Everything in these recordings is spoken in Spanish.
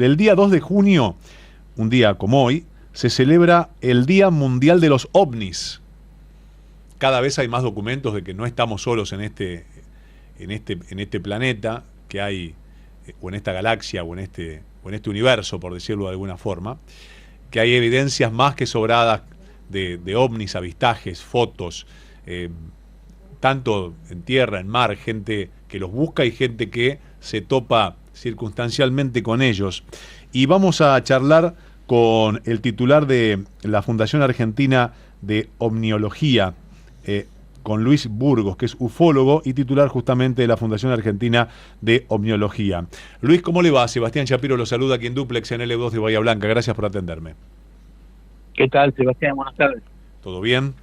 el día 2 de junio, un día como hoy, se celebra el Día Mundial de los OVNIs. Cada vez hay más documentos de que no estamos solos en este planeta, que hay, o en esta galaxia, o en este universo, por decirlo de alguna forma, que hay evidencias más que sobradas de ovnis, avistajes, fotos, tanto en tierra, en mar, gente que los busca y gente que se topa circunstancialmente con ellos. Y vamos a charlar con el titular de la Fundación Argentina de Omniología, con Luis Burgos, que es ufólogo y titular justamente de la Fundación Argentina de Omniología. Luis, ¿cómo le va? Sebastián Shapiro lo saluda aquí en Duplex en L2 de Bahía Blanca. Gracias por atenderme. ¿Qué tal, Sebastián? Buenas tardes. ¿Todo bien?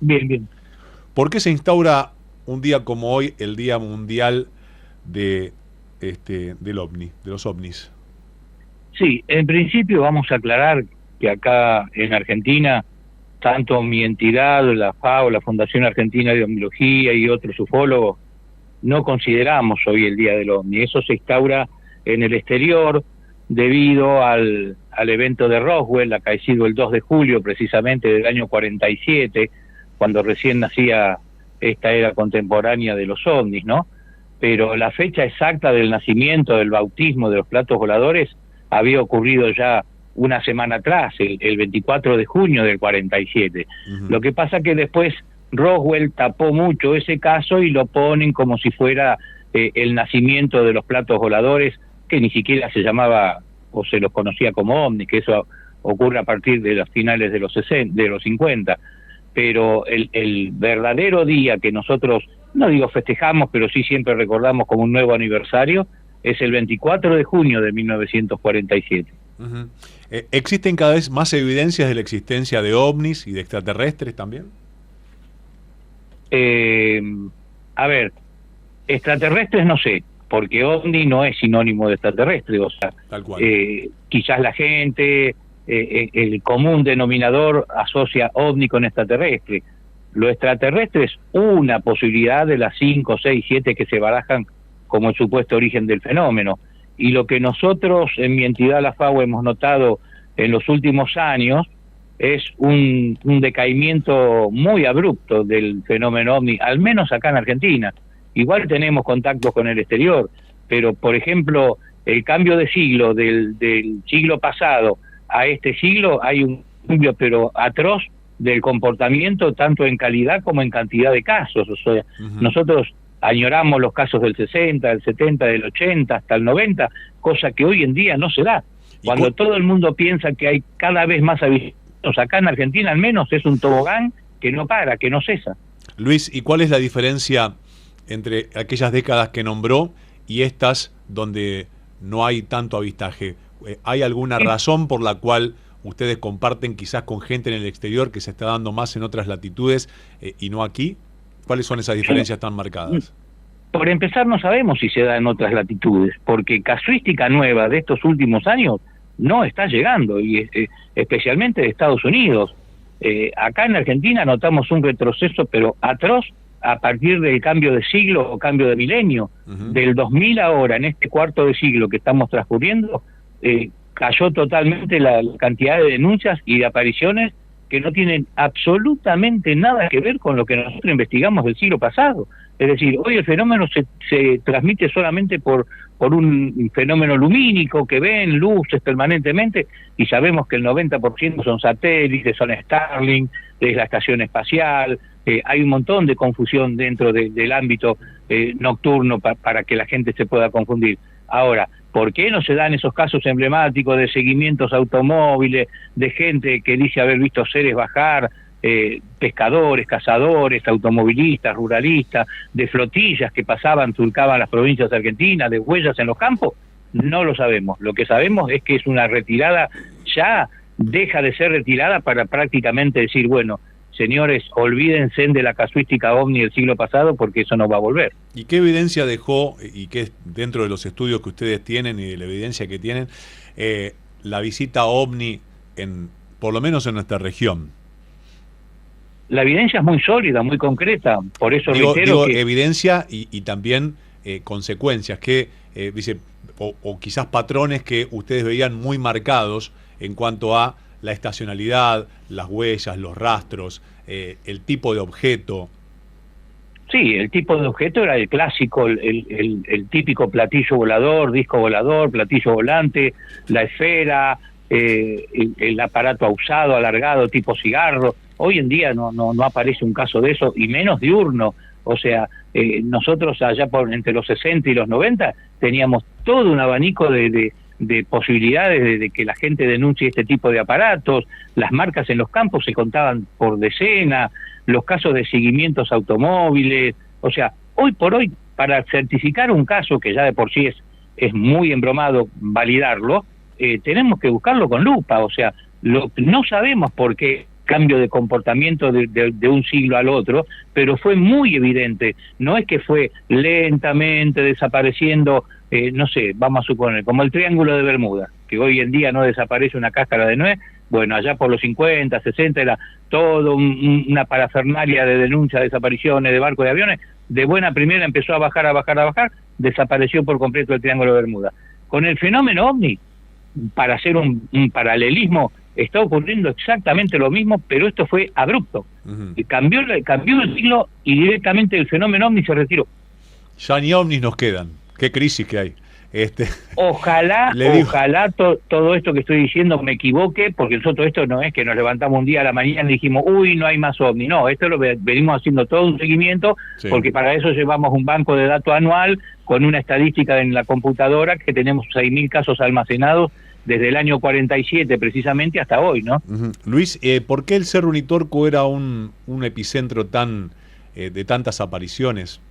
Bien, bien. ¿Por qué se instaura un día como hoy, el Día Mundial del OVNI, de los OVNIs? Sí, en principio vamos a aclarar que acá en Argentina, tanto mi entidad, la FAO, la Fundación Argentina de Omniología y otros ufólogos, no consideramos hoy el Día del OVNI. Eso se instaura en el exterior debido al evento de Roswell, acaecido el 2 de julio precisamente del año 47, cuando recién nacía esta era contemporánea de los ovnis, ¿no? Pero la fecha exacta del nacimiento, del bautismo de los platos voladores, había ocurrido ya una semana atrás, el 24 de junio del 47. Uh-huh. Lo que pasa que después Roswell tapó mucho ese caso y lo ponen como si fuera el nacimiento de los platos voladores, que ni siquiera se llamaba o se los conocía como ovnis, que eso ocurre a partir de los finales de los 50. Pero el verdadero día que nosotros, no digo festejamos, pero sí siempre recordamos como un nuevo aniversario, es el 24 de junio de 1947. Uh-huh. ¿Existen cada vez más evidencias de la existencia de ovnis y de extraterrestres también? A ver, extraterrestres no sé, porque ovni no es sinónimo de extraterrestre, o sea, tal cual. Quizás la gente, el común denominador asocia ovni con extraterrestre. Lo extraterrestre es una posibilidad de las 5, 6, 7 que se barajan como el supuesto origen del fenómeno. Y lo que nosotros en mi entidad, la FAO, hemos notado en los últimos años es un decaimiento muy abrupto del fenómeno ovni, al menos acá en Argentina. Igual tenemos contactos con el exterior, pero por ejemplo, el cambio de siglo del siglo pasado a este siglo, hay un cambio pero atroz del comportamiento, tanto en calidad como en cantidad de casos. O sea, uh-huh. Nosotros añoramos los casos del 60, del 70, del 80, hasta el 90, cosa que hoy en día no se da. Cuando todo el mundo piensa que hay cada vez más avistamientos, acá en Argentina al menos es un tobogán que no para, que no cesa. Luis, ¿y cuál es la diferencia entre aquellas décadas que nombró y estas donde no hay tanto avistaje? ¿Hay alguna razón por la cual ustedes comparten quizás con gente en el exterior que se está dando más en otras latitudes y no aquí? ¿Cuáles son esas diferencias tan marcadas? Por empezar, no sabemos si se da en otras latitudes, porque casuística nueva de estos últimos años no está llegando, y especialmente de Estados Unidos. Acá en Argentina notamos un retroceso, pero atroz, a partir del cambio de siglo o cambio de milenio. Uh-huh. Del 2000 ahora, en este cuarto de siglo que estamos transcurriendo, cayó totalmente la cantidad de denuncias y de apariciones que no tienen absolutamente nada que ver con lo que nosotros investigamos del siglo pasado. Es decir, hoy el fenómeno se transmite solamente por un fenómeno lumínico, que ven luces permanentemente, y sabemos que el 90% son satélites, son Starlink, es la estación espacial. Hay un montón de confusión dentro del ámbito nocturno para que la gente se pueda confundir. Ahora, ¿por qué no se dan esos casos emblemáticos de seguimientos automóviles, de gente que dice haber visto seres bajar, pescadores, cazadores, automovilistas, ruralistas, de flotillas que pasaban, surcaban las provincias argentinas, de huellas en los campos? No lo sabemos. Lo que sabemos es que es una retirada, ya deja de ser retirada para prácticamente decir, bueno, señores, olvídense de la casuística ovni del siglo pasado porque eso no va a volver. ¿Y qué evidencia dejó, y qué dentro de los estudios que ustedes tienen y de la evidencia que tienen, la visita ovni, por lo menos en nuestra región? La evidencia es muy sólida, muy concreta, por eso digo que... evidencia y también consecuencias. Que dice, o quizás patrones que ustedes veían muy marcados en cuanto a la estacionalidad, las huellas, los rastros, el tipo de objeto. Sí, el tipo de objeto era el clásico, el típico platillo volador, disco volador, platillo volante, la esfera, el aparato usado, alargado, tipo cigarro. Hoy en día no aparece un caso de eso, y menos diurno. O sea, nosotros allá entre los 60 y los 90 teníamos todo un abanico de posibilidades de que la gente denuncie este tipo de aparatos. Las marcas en los campos se contaban por decena, los casos de seguimientos automóviles. O sea, hoy por hoy, para certificar un caso que ya de por sí es muy embromado validarlo, tenemos que buscarlo con lupa. O sea, no sabemos por qué cambio de comportamiento de un siglo al otro, pero fue muy evidente. No es que fue lentamente desapareciendo, no sé, vamos a suponer, como el Triángulo de Bermuda, que hoy en día no desaparece una cáscara de nuez. Bueno, allá por los 50, 60 era todo una parafernalia de denuncia de desapariciones de barcos y aviones. De buena primera empezó a bajar, desapareció por completo el Triángulo de Bermuda. Con el fenómeno OVNI, para hacer un paralelismo, está ocurriendo exactamente lo mismo, pero esto fue abrupto. Cambió el siglo y directamente el fenómeno OVNI se retiró. Ya ni ovnis nos quedan. Qué crisis que hay. Ojalá todo esto que estoy diciendo me equivoque, porque nosotros esto no es que nos levantamos un día a la mañana y dijimos, uy, no hay más ovni. No, esto lo venimos haciendo todo un seguimiento, sí, porque para eso llevamos un banco de datos anual con una estadística en la computadora que tenemos 6.000 casos almacenados desde el año 47 precisamente hasta hoy, ¿no? Luis, ¿por qué el Cerro Uritorco era un epicentro de tantas apariciones?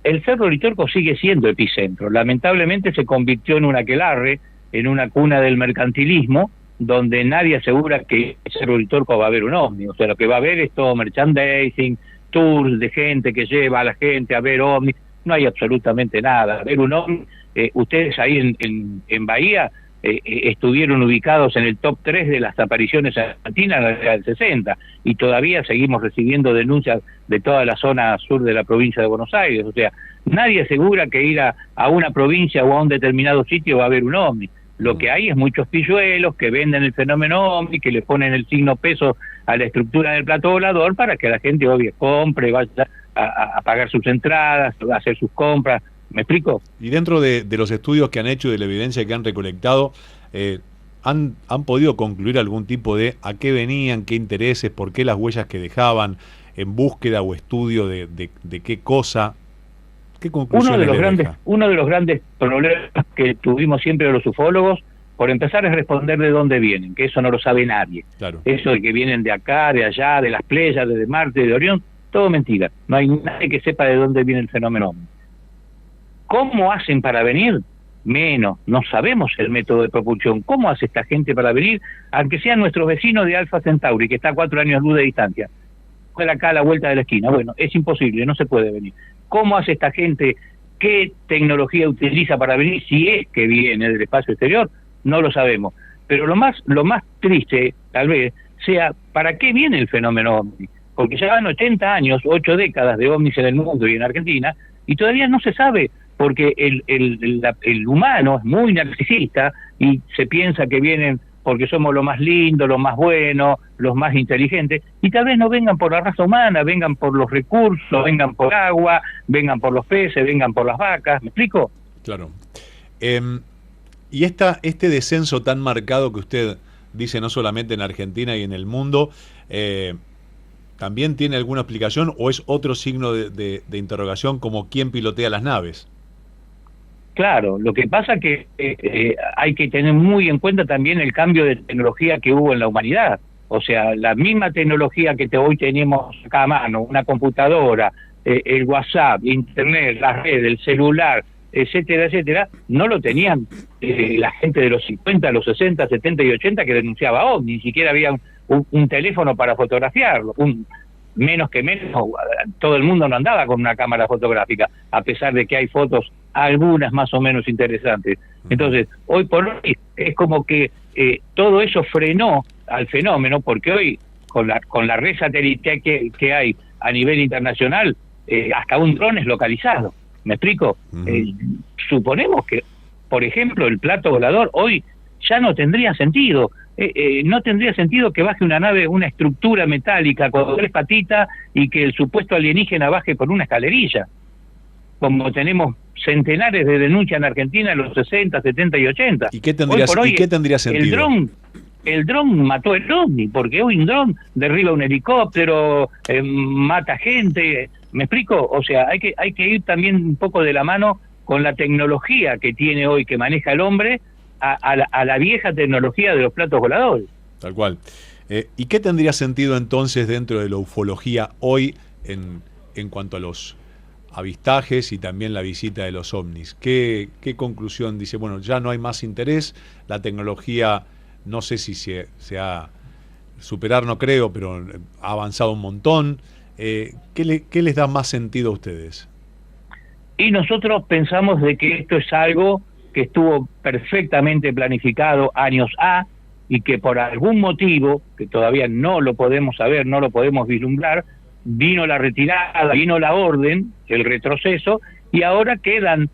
El Cerro Uritorco sigue siendo epicentro. Lamentablemente se convirtió en un aquelarre, en una cuna del mercantilismo, donde nadie asegura que el Cerro Uritorco va a haber un ovni. O sea, lo que va a haber es todo merchandising, tours de gente que lleva a la gente a ver ovnis. No hay absolutamente nada. A ver un ovni, ustedes ahí en Bahía estuvieron ubicados en el top 3 de las apariciones argentinas en la década del 60, y todavía seguimos recibiendo denuncias de toda la zona sur de la provincia de Buenos Aires. O sea, nadie asegura que ir a una provincia o a un determinado sitio va a haber un ovni. Lo que hay es muchos pilluelos que venden el fenómeno ovni, que le ponen el signo peso a la estructura del plato volador para que la gente obvio compre, vaya a pagar sus entradas, a hacer sus compras. ¿Me explico? Y dentro de los estudios que han hecho y de la evidencia que han recolectado, ¿han podido concluir algún tipo de a qué venían, qué intereses, por qué las huellas que dejaban, en búsqueda o estudio de qué cosa? ¿Qué conclusiones uno de los grandes problemas que tuvimos siempre los ufólogos, por empezar, es responder de dónde vienen, que eso no lo sabe nadie. Claro. Eso de que vienen de acá, de allá, de las Pléyades, de Marte, de Orión, todo mentira. No hay nadie que sepa de dónde viene el fenómeno OVNI. ¿Cómo hacen para venir? Menos, no sabemos el método de propulsión. ¿Cómo hace esta gente para venir? Aunque sean nuestros vecinos de Alpha Centauri, que está a 4 años luz de distancia. Acá a la vuelta de la esquina. Bueno, es imposible, no se puede venir. ¿Cómo hace esta gente? ¿Qué tecnología utiliza para venir? Si es que viene del espacio exterior, no lo sabemos. Pero lo más triste, tal vez, sea ¿para qué viene el fenómeno OVNI? Porque ya van 80 años, 8 décadas de ovnis en el mundo y en Argentina, y todavía no se sabe, porque el humano es muy narcisista y se piensa que vienen porque somos lo más lindo, lo más bueno, los más inteligentes, y tal vez no vengan por la raza humana, vengan por los recursos, vengan por agua, vengan por los peces, vengan por las vacas. ¿Me explico? Claro. Y este descenso tan marcado que usted dice no solamente en Argentina y en el mundo, ¿también tiene alguna explicación o es otro signo de interrogación como quién pilotea las naves? Claro, lo que pasa que hay que tener muy en cuenta también el cambio de tecnología que hubo en la humanidad. O sea, la misma tecnología que hoy tenemos acá a mano, una computadora, el WhatsApp, Internet, las redes, el celular, etcétera, etcétera, no lo tenían la gente de los 50, los 60, 70 y 80 que denunciaba OVNI. Ni siquiera había un teléfono para fotografiarlo. Menos, todo el mundo no andaba con una cámara fotográfica, a pesar de que hay fotos, algunas más o menos interesantes. Entonces, hoy por hoy es como que todo eso frenó al fenómeno, porque hoy, con la red satelital que hay a nivel internacional, hasta un dron es localizado. ¿Me explico? Suponemos que, por ejemplo, el plato volador hoy ya no tendría sentido. No tendría sentido que baje una nave, una estructura metálica con 3 patitas y que el supuesto alienígena baje por una escalerilla, como tenemos centenares de denuncias en Argentina en los 60, 70 y 80. ¿Y qué tendría sentido? El dron mató el ovni, porque hoy un dron derriba un helicóptero, mata gente. ¿Me explico? O sea, hay que ir también un poco de la mano con la tecnología que tiene hoy, que maneja el hombre, a la vieja tecnología de los platos voladores. Tal cual. ¿Y qué tendría sentido entonces dentro de la ufología hoy en cuanto a los avistajes y también la visita de los ovnis? ¿Qué conclusión dice? Bueno, ya no hay más interés, la tecnología, no sé si se ha superar, no creo, pero ha avanzado un montón. ¿Qué les da más sentido a ustedes? Y nosotros pensamos de que esto es algo que estuvo perfectamente planificado años A, y que por algún motivo, que todavía no lo podemos saber, no lo podemos vislumbrar, vino la retirada, vino la orden, el retroceso, y ahora quedan,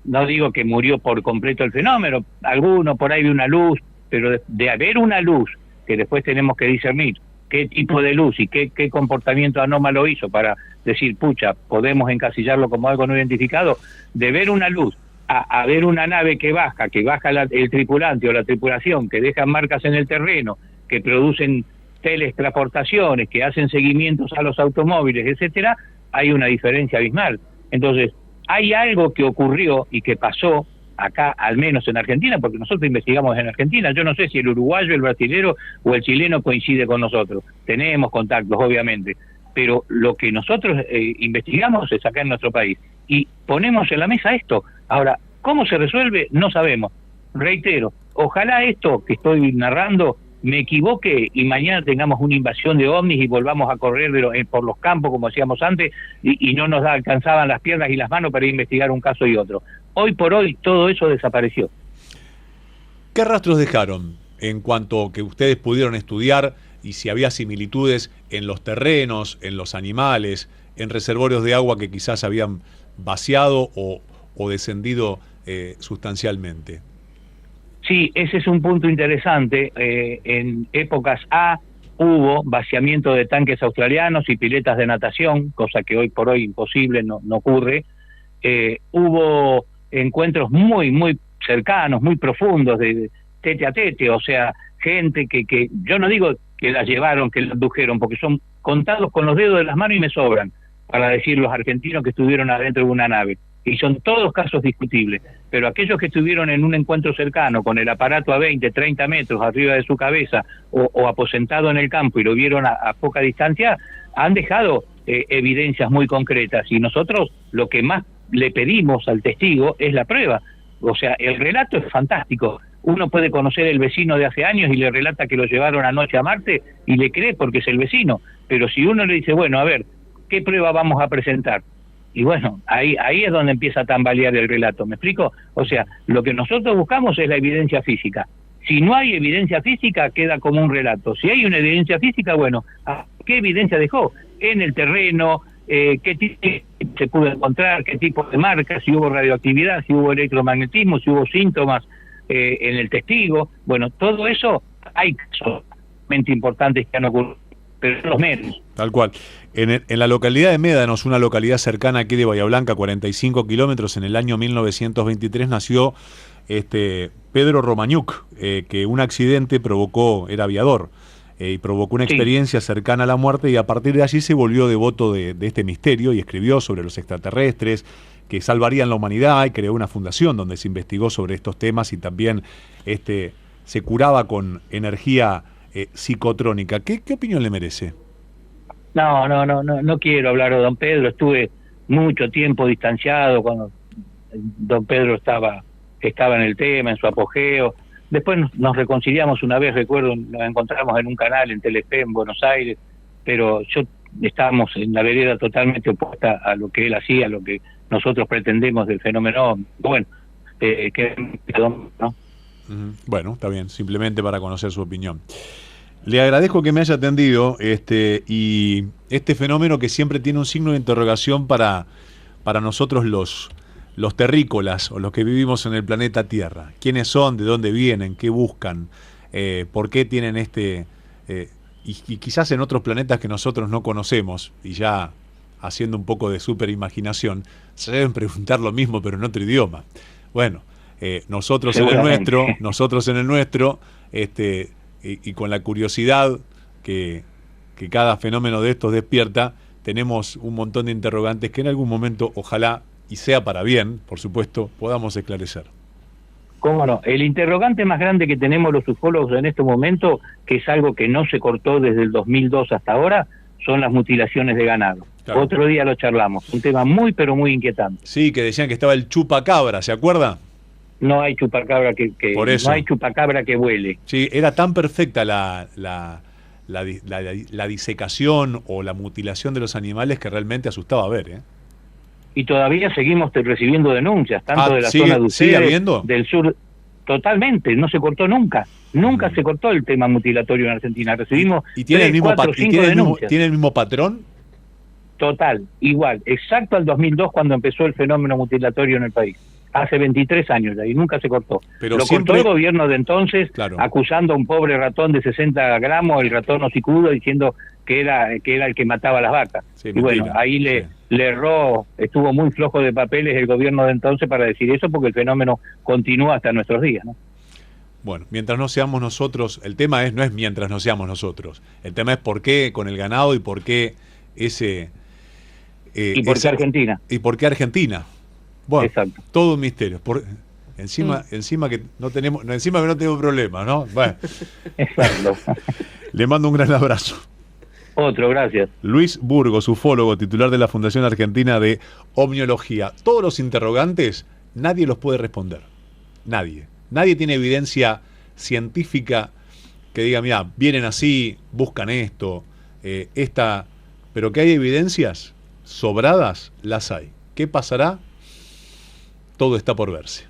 no digo que murió por completo el fenómeno, alguno por ahí ve una luz, pero de haber una luz, que después tenemos que discernir qué tipo de luz y qué comportamiento anómalo hizo para decir, pucha, podemos encasillarlo como algo no identificado, de ver una luz a ver una nave que baja el tripulante o la tripulación, que dejan marcas en el terreno, que producen teletransportaciones, que hacen seguimientos a los automóviles, etcétera, hay una diferencia abismal. Entonces, hay algo que ocurrió y que pasó acá, al menos en Argentina, porque nosotros investigamos en Argentina. Yo no sé si el uruguayo, el brasilero o el chileno coincide con nosotros. Tenemos contactos, obviamente, pero lo que nosotros investigamos es acá en nuestro país. Y ponemos en la mesa esto. Ahora, ¿cómo se resuelve? No sabemos. Reitero, ojalá esto que estoy narrando me equivoque y mañana tengamos una invasión de ovnis y volvamos a correr por los campos como hacíamos antes y no nos alcanzaban las piernas y las manos para investigar un caso y otro. Hoy por hoy todo eso desapareció. ¿Qué rastros dejaron en cuanto que ustedes pudieron estudiar y si había similitudes en los terrenos, en los animales, en reservorios de agua que quizás habían vaciado o descendido sustancialmente? Sí, ese es un punto interesante. En épocas A hubo vaciamiento de tanques australianos y piletas de natación, cosa que hoy por hoy imposible, no ocurre. Hubo encuentros muy cercanos, muy profundos, de tete a tete, o sea, gente que yo no digo que las llevaron, que las abdujeron, porque son contados con los dedos de las manos y me sobran, para decir los argentinos que estuvieron adentro de una nave. Y son todos casos discutibles, pero aquellos que estuvieron en un encuentro cercano con el aparato a 20, 30 metros arriba de su cabeza o aposentado en el campo y lo vieron a poca distancia, han dejado evidencias muy concretas, y nosotros lo que más le pedimos al testigo es la prueba. O sea, el relato es fantástico. Uno puede conocer el vecino de hace años y le relata que lo llevaron anoche a Marte y le cree porque es el vecino, pero si uno le dice, bueno, a ver, ¿qué prueba vamos a presentar? Y bueno, ahí es donde empieza a tambalear el relato, ¿me explico? O sea, lo que nosotros buscamos es la evidencia física. Si no hay evidencia física, queda como un relato. Si hay una evidencia física, bueno, ¿qué evidencia dejó? En el terreno, qué tipo se pudo encontrar, qué tipo de marcas, si hubo radioactividad, si hubo electromagnetismo, si hubo síntomas en el testigo. Bueno, todo eso hay casos importantes que han ocurrido, pero son los menos. Tal cual. En la localidad de Médanos, una localidad cercana aquí de Bahía Blanca, 45 kilómetros, en el año 1923 nació Pedro Romañuk, que un accidente era aviador, y provocó una experiencia cercana a la muerte, y a partir de allí se volvió devoto de este misterio y escribió sobre los extraterrestres que salvarían la humanidad, y creó una fundación donde se investigó sobre estos temas y también se curaba con energía psicotrónica. ¿Qué opinión le merece? No quiero hablar de don Pedro. Estuve mucho tiempo distanciado cuando don Pedro estaba en el tema, en su apogeo. Después nos reconciliamos una vez, recuerdo, nos encontramos en un canal en Telefe en Buenos Aires, pero estábamos en la vereda totalmente opuesta a lo que él hacía, a lo que nosotros pretendemos del fenómeno. Bueno, ¿no? Bueno, está bien, simplemente para conocer su opinión. Le agradezco que me haya atendido y este fenómeno que siempre tiene un signo de interrogación para para nosotros los terrícolas o los que vivimos en el planeta Tierra? ¿Quiénes son? ¿De dónde vienen? ¿Qué buscan? ¿Por qué tienen y quizás en otros planetas que nosotros no conocemos, y ya haciendo un poco de super imaginación, se deben preguntar lo mismo pero en otro idioma? Bueno, nosotros en el nuestro, y con la curiosidad que cada fenómeno de estos despierta, tenemos un montón de interrogantes que en algún momento, ojalá, y sea para bien, por supuesto, podamos esclarecer. ¿Cómo no? El interrogante más grande que tenemos los ufólogos en este momento, que es algo que no se cortó desde el 2002 hasta ahora, son las mutilaciones de ganado. Claro. Otro día lo charlamos, un tema muy pero muy inquietante. Sí, que decían que estaba el chupacabra, ¿se acuerda? No hay chupacabra no hay chupacabra que vuele. Sí, era tan perfecta la disecación o la mutilación de los animales que realmente asustaba ver, ¿eh? Y todavía seguimos recibiendo denuncias, tanto de la zona de ustedes, del sur, totalmente, no se cortó nunca. Nunca se cortó el tema mutilatorio en Argentina. Recibimos ¿Tiene el mismo patrón? Total, igual, exacto al 2002 cuando empezó el fenómeno mutilatorio en el país. Hace 23 años ya, y nunca se cortó. Pero lo cortó el gobierno de entonces, claro, acusando a un pobre ratón de 60 gramos, el ratón hocicudo, diciendo que era el que mataba a las vacas. Sí, y mentira. Bueno, ahí le erró, estuvo muy flojo de papeles el gobierno de entonces para decir eso, porque el fenómeno continúa hasta nuestros días, ¿no? Bueno, mientras no seamos nosotros, el tema no es mientras no seamos nosotros, el tema es por qué con el ganado y por qué ese... ¿Y por qué Argentina? ¿Y por qué Argentina? Bueno, exacto. Todo un misterio. Encima que no tenemos problemas, ¿no? Bueno. Exacto. Le mando un gran abrazo. Otro, gracias. Luis Burgos, ufólogo, titular de la Fundación Argentina de Omniología. Todos los interrogantes, nadie los puede responder. Nadie. Nadie tiene evidencia científica que diga, mira, vienen así, buscan esto, pero que hay evidencias sobradas, las hay. ¿Qué pasará? Todo está por verse.